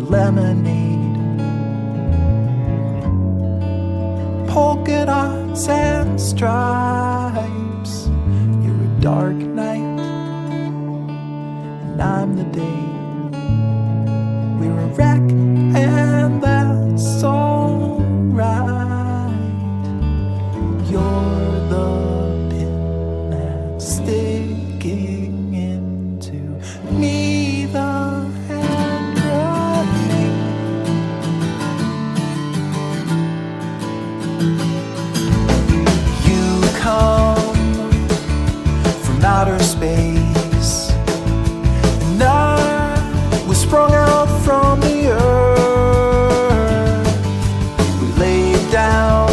lemonade, polka dots and stripes. You're a dark night, and I'm the day. We're a wreck, and that's alright. You're the pin that's sticking into me, the handwriting. You come from outer space, and I was sprung out from the earth. We laid down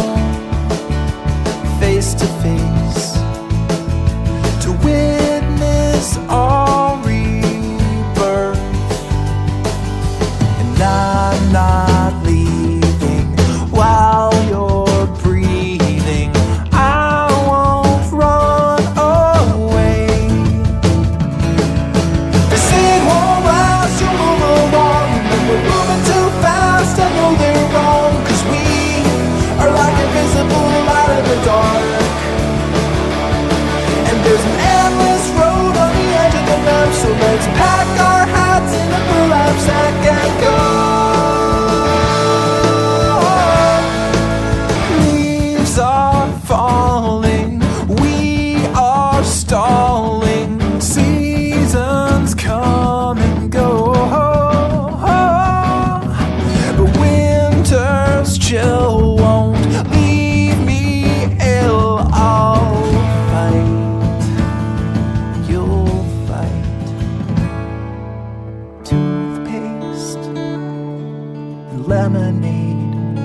face to face to witness our rebirth. And I'm not leaving while you're breathing. I won't run away. They say it won't last, you'll move along, but we're moving too fast. I know they're wrong, 'cause we are like invisible light in the dark. And there's an endless road on the edge of the map, so let's pack our hats in a burlap sack and go. Leaves are falling, we are stalling. Seasons come and go, but winter's chill won't leave me ill. I'll fight, you'll fight. Toothpaste and lemonade,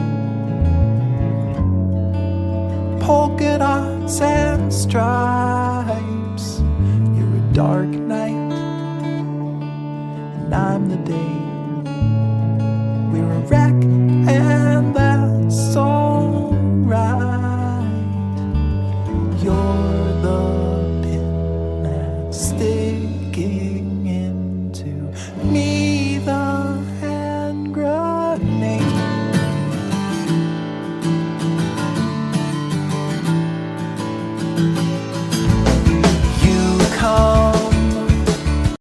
polka dots and stripes. You're a dark night, and I'm the day.